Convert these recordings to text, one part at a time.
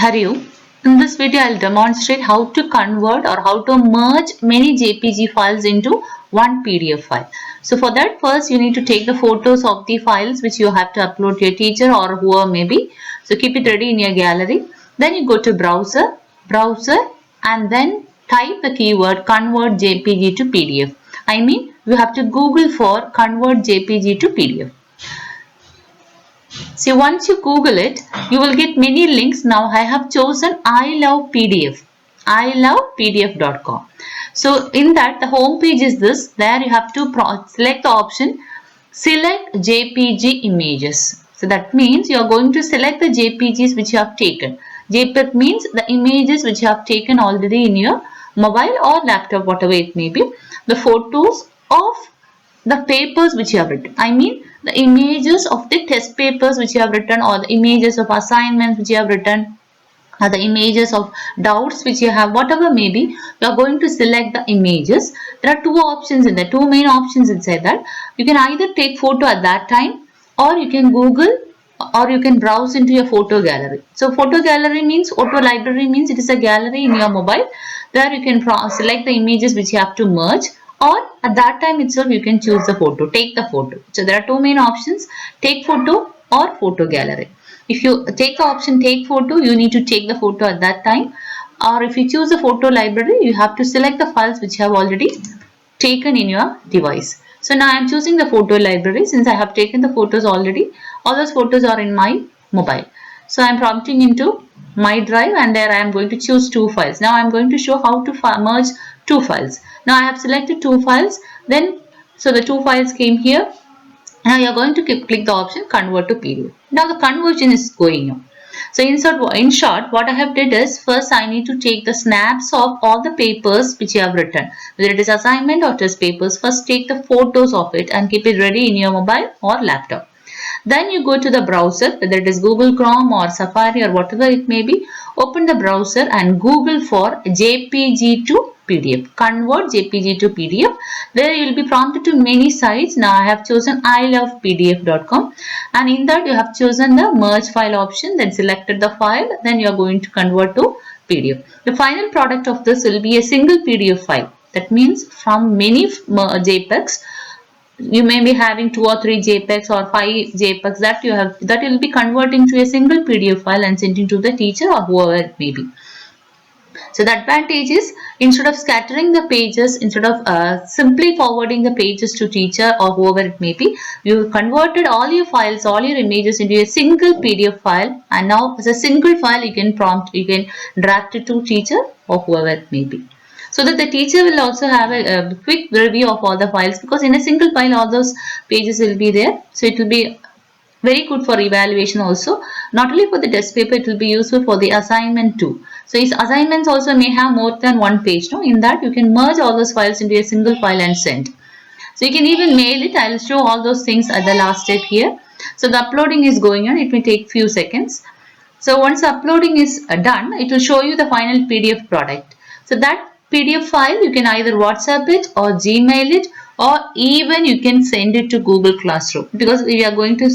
Haryu. In this video, I'll demonstrate how to convert or how to merge many JPG files into one PDF file. So for that, first you need to take the photos of the files which you have to upload to your teacher or whoever may be. So keep it ready in your gallery. Then you go to browser, and then type the keyword convert JPG to PDF. I mean, you have to Google for convert JPG to PDF. So once you Google it, you will get many links. Now I have chosen I love PDF, ilovepdf.com. So in that the home page is this. There you have to select the option select JPG images. So that means you are going to select the JPGs which you have taken. JPEG means the images which you have taken already in your mobile or laptop, whatever it may be. The photos of the papers which you have written. I mean the images of the test papers which you have written, or the images of assignments which you have written, or the images of doubts which you have, whatever may be, you are going to select the images. There are two options in there, two main options inside that. You can either take photo at that time, or you can Google, or you can browse into your photo gallery. So photo gallery means, photo library means it is a gallery in your mobile. There you can select the images which you have to merge, or at that time itself you can choose the photo, take the photo. So there are two main options, take photo or photo gallery. If you take the option take photo, you need to take the photo at that time, or if you choose the photo library, you have to select the files which you have already taken in your device. So now I am choosing the photo library since I have taken the photos already. All those photos are in my mobile. So I am prompting into my drive, and there I am going to choose two files. Now I am going to show how to merge two files. Now I have selected two files. Then so the two files came here. Now you are going to click the option convert to PDF. Now the conversion is going on. So in short, what I have did is, first I need to take the snaps of all the papers which you have written. Whether it is assignment or test papers, first take the photos of it and keep it ready in your mobile or laptop. Then you go to the browser, whether it is Google Chrome or Safari or whatever it may be. Open the browser and Google for JPG to PDF. Convert JPG to PDF. There you will be prompted to many sites. Now I have chosen ilovepdf.com, and in that you have chosen the merge file option, then selected the file, then you are going to convert to PDF. The final product of this will be a single PDF file. That means from many JPEGs, you may be having 2 or 3 JPEGs or 5 JPEGs that will be converting to a single PDF file and sending to the teacher or whoever it may be. So the advantage is, instead of scattering the pages, instead of simply forwarding the pages to teacher or whoever it may be, you converted all your files, all your images into a single PDF file, and now as a single file you can draft it to teacher or whoever it may be. So that the teacher will also have a quick review of all the files, because in a single file all those pages will be there. So it will be very good for evaluation also. Not only for the test paper, it will be useful for the assignment too. So his assignments also may have more than one page. No? In that you can merge all those files into a single file and send. So you can even mail it. I will show all those things at the last step here. So the uploading is going on. It may take few seconds. So once the uploading is done, it will show you the final PDF product. So that PDF file you can either WhatsApp it or Gmail it, or even you can send it to Google Classroom, because we are going to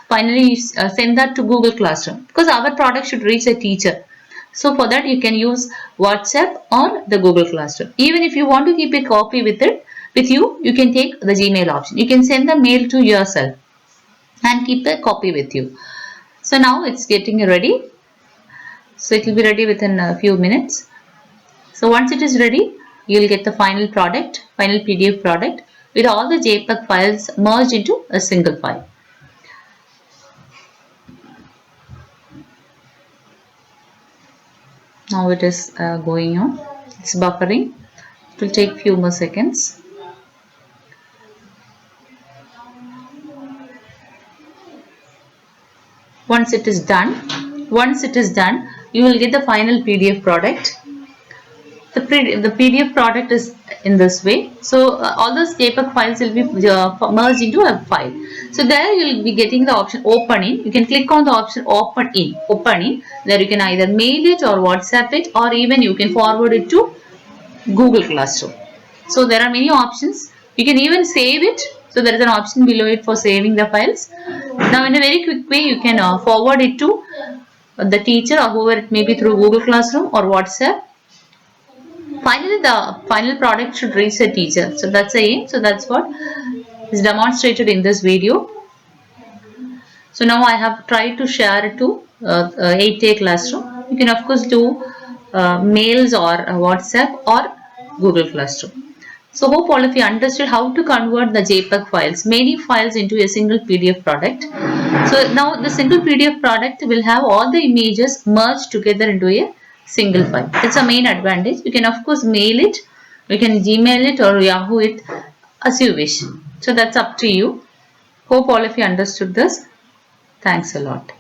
finally send that to Google Classroom, because our product should reach a teacher. So for that you can use WhatsApp or the Google Classroom. Even if you want to keep a copy with you, you can take the Gmail option. You can send the mail to yourself and keep a copy with you. So now it's getting ready. So it will be ready within a few minutes. So once it is ready, you will get the final PDF product with all the JPEG files merged into a single file. Now it is going on. It's buffering. It will take few more seconds. Once it is done, you will get the final PDF product. The PDF product is in this way. So all those JPEG files will be merged into a file. So there you will be getting the option open in. You can click on the option open in. There you can either mail it or WhatsApp it, or even you can forward it to Google Classroom. So there are many options. You can even save it. So there is an option below it for saving the files. Now in a very quick way you can forward it to the teacher or whoever it may be through Google Classroom or WhatsApp. Finally, the final product should reach the teacher. So that's the aim. So that's what is demonstrated in this video. So now I have tried to share it to 8A classroom. You can of course do mails or WhatsApp or Google Classroom. So hope all of you understood how to convert the JPEG files, many files into a single PDF product. So now the single PDF product will have all the images merged together into a single file. That's a main advantage. You can of course mail it, you can Gmail it or Yahoo it as you wish. So that's up to you. Hope all of you understood this. Thanks a lot.